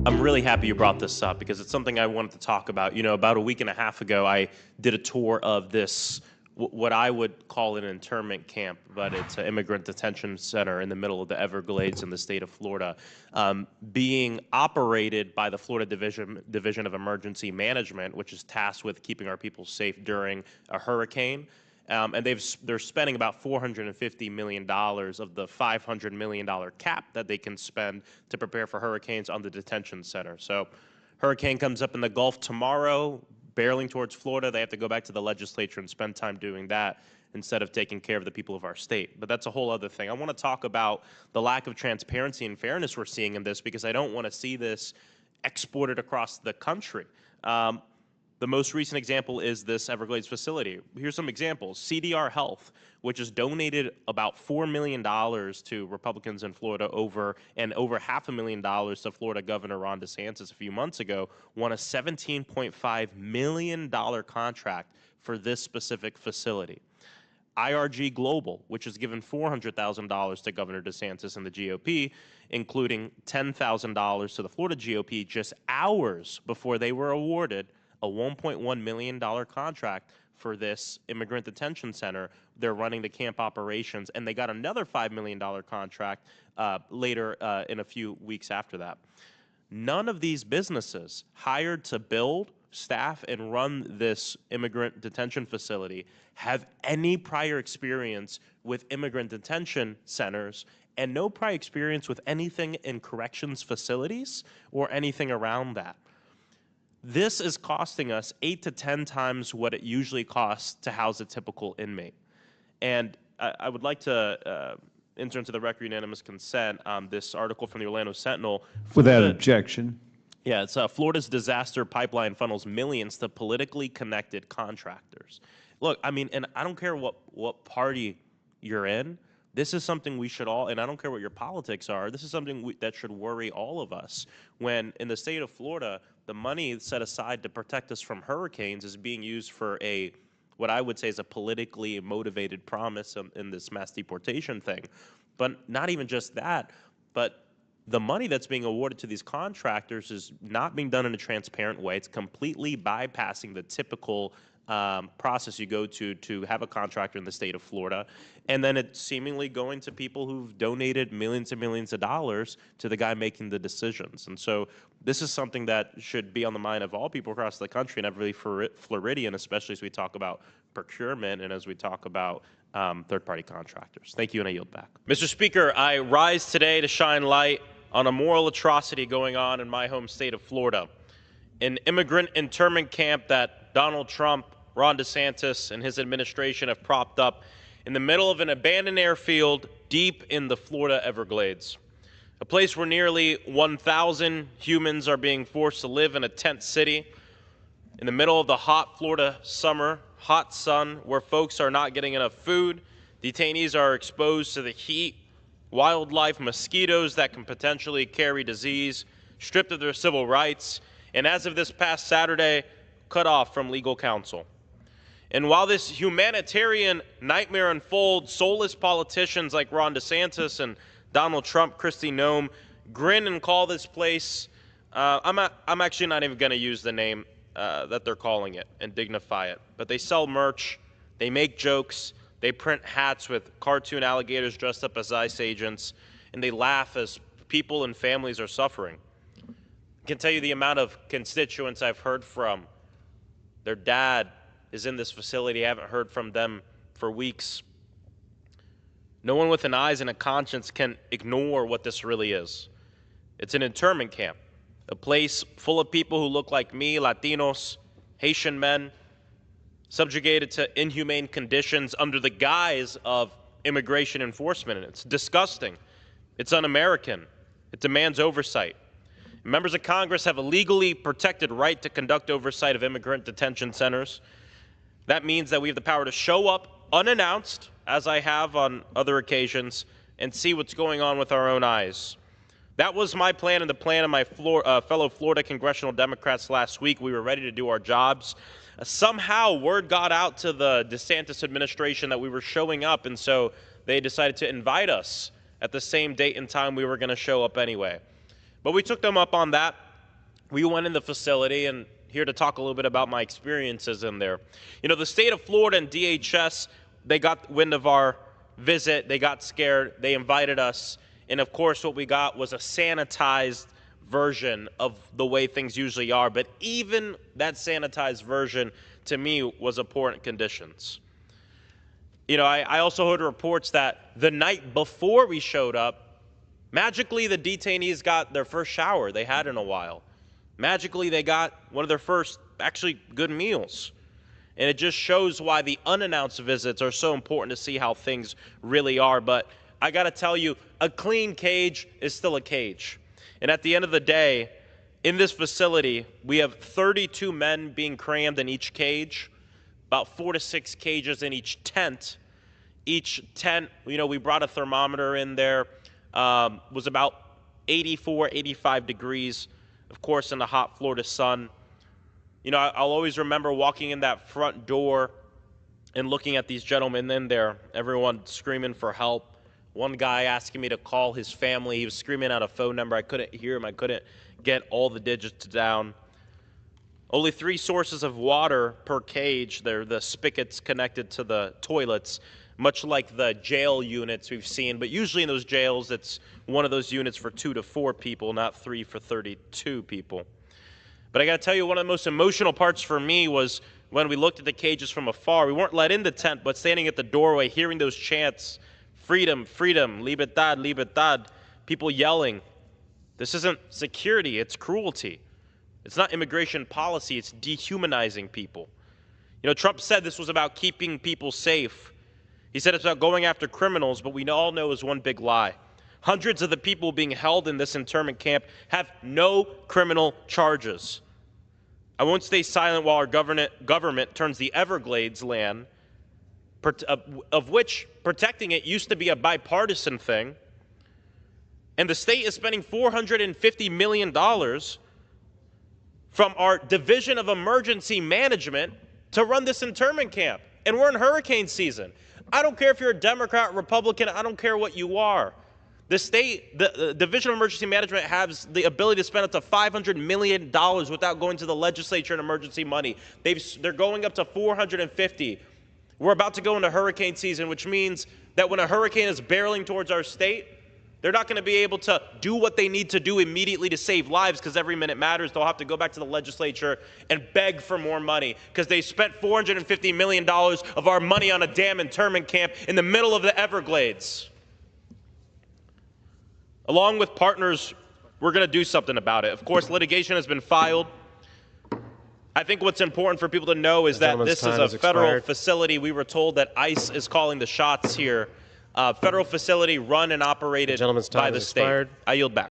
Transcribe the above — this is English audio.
I'm really happy you brought this up because it's something I wanted to talk about. You know, about a week and a half ago, I did a tour of this, what I would call an internment camp, but it's an immigrant detention center in the middle of the Everglades in the state of Florida, being operated by the Florida Division of Emergency Management, which is tasked with keeping our people safe during a hurricane. And they're spending about $450 million of the $500 million cap that they can spend to prepare for hurricanes on the detention center. So hurricane comes up in the Gulf tomorrow, barreling towards Florida. They have to go back to the legislature and spend time doing that instead of taking care of the people of our state. But that's a whole other thing. I want to talk about the lack of transparency and fairness we're seeing in this because I don't want to see this exported across the country. The most recent example is this Everglades facility. Here's some examples. CDR Health, which has donated about $4 million to Republicans in Florida over $500,000 to Florida Governor Ron DeSantis a few months ago, won a $17.5 million contract for this specific facility. IRG Global, which has given $400,000 to Governor DeSantis and the GOP, including $10,000 to the Florida GOP just hours before they were awarded a $1.1 million contract for this immigrant detention center. They're running the camp operations, and they got another $5 million contract later in a few weeks after that. None of these businesses hired to build, staff, and run this immigrant detention facility have any prior experience with immigrant detention centers and no prior experience with anything in corrections facilities or anything around that. This is costing us 8 to 10 times what it usually costs to house a typical inmate. And I would like to enter into the record unanimous consent this article from the Orlando Sentinel. Without objection. Yeah, it's Florida's disaster pipeline funnels millions to politically connected contractors. Look, I mean, and I don't care what party you're in. This is something we should all, and I don't care what your politics are, this is something that should worry all of us. When in the state of Florida, the money set aside to protect us from hurricanes is being used for what I would say is a politically motivated promise in this mass deportation thing. But not even just that, but the money that's being awarded to these contractors is not being done in a transparent way. It's completely bypassing the typical process you go to have a contractor in the state of Florida, and then it's seemingly going to people who've donated millions and millions of dollars to the guy making the decisions. And so this is something that should be on the mind of all people across the country, and every Floridian, especially as we talk about procurement and as we talk about third-party contractors. Thank you, and I yield back. Mr. Speaker, I rise today to shine light on a moral atrocity going on in my home state of Florida, an immigrant internment camp that Donald Trump, Ron DeSantis, and his administration have propped up in the middle of an abandoned airfield deep in the Florida Everglades, a place where nearly 1,000 humans are being forced to live in a tent city in the middle of the hot Florida summer, hot sun, where folks are not getting enough food, detainees are exposed to the heat, wildlife, mosquitoes that can potentially carry disease, stripped of their civil rights, and as of this past Saturday, cut off from legal counsel. And while this humanitarian nightmare unfolds, soulless politicians like Ron DeSantis and Donald Trump, Kristi Noem, grin and call this place, I'm actually not even going to use the name that they're calling it and dignify it, but they sell merch, they make jokes, they print hats with cartoon alligators dressed up as ICE agents, and they laugh as people and families are suffering. I can tell you the amount of constituents I've heard from. Their dad is in this facility. I haven't heard from them for weeks. No one with an eyes and a conscience can ignore what this really is. It's an internment camp, a place full of people who look like me, Latinos, Haitian men, subjugated to inhumane conditions under the guise of immigration enforcement. And it's disgusting. It's un-American. It demands oversight. Members of Congress have a legally protected right to conduct oversight of immigrant detention centers. That means that we have the power to show up unannounced, as I have on other occasions, and see what's going on with our own eyes. That was my plan and the plan of my fellow Florida congressional Democrats last week. We were ready to do our jobs. Somehow, word got out to the DeSantis administration that we were showing up, and so they decided to invite us at the same date and time we were going to show up anyway. But we took them up on that. we went in the facility, and here to talk a little bit about my experiences in there. You know, the state of Florida and DHS, they got wind of our visit. They got scared. They invited us. And, of course, what we got was a sanitized version of the way things usually are. But even that sanitized version, to me, was a poor conditions. You know, I also heard reports that the night before we showed up, magically the detainees got their first shower they had in a while. Magically, they got one of their first, actually, good meals. And it just shows why the unannounced visits are so important to see how things really are. But I got to tell you, a clean cage is still a cage. And at the end of the day, in this facility, we have 32 men being crammed in each cage, about 4 to 6 cages in each tent. Each tent, you know, we brought a thermometer in there, was about 84, 85 degrees, of course, in the hot Florida sun. You know, I'll always remember walking in that front door and looking at these gentlemen in there, everyone screaming for help. One guy asking me to call his family. He was screaming out a phone number. I couldn't hear him. I couldn't get all the digits down. Only 3 sources of water per cage. They're the spigots connected to the toilets, much like the jail units we've seen. But usually in those jails, it's one of those units for 2 to 4 people, not 3 for 32 people. But I got to tell you, one of the most emotional parts for me was when we looked at the cages from afar. We weren't let in the tent, but standing at the doorway, hearing those chants, freedom, freedom, libertad, libertad, people yelling. This isn't security, it's cruelty. It's not immigration policy, it's dehumanizing people. You know, Trump said this was about keeping people safe. He said it's about going after criminals, but we all know is one big lie. Hundreds of the people being held in this internment camp have no criminal charges. I won't stay silent while our government turns the Everglades land, of which protecting it used to be a bipartisan thing, and the state is spending $450 million from our Division of Emergency Management to run this internment camp. And we're in hurricane season. I don't care if you're a Democrat, Republican, I don't care what you are. The state, the Division of Emergency Management has the ability to spend up to $500 million without going to the legislature in emergency money. They're going up to $450. We're about to go into hurricane season, which means that when a hurricane is barreling towards our state, they're not going to be able to do what they need to do immediately to save lives because every minute matters. They'll have to go back to the legislature and beg for more money because they spent $450 million of our money on a damn internment camp in the middle of the Everglades. Along with partners, we're going to do something about it. Of course, litigation has been filed. I think what's important for people to know is that this is a federal facility. We were told that ICE is calling the shots here. Federal facility run and operated by the state. I yield back.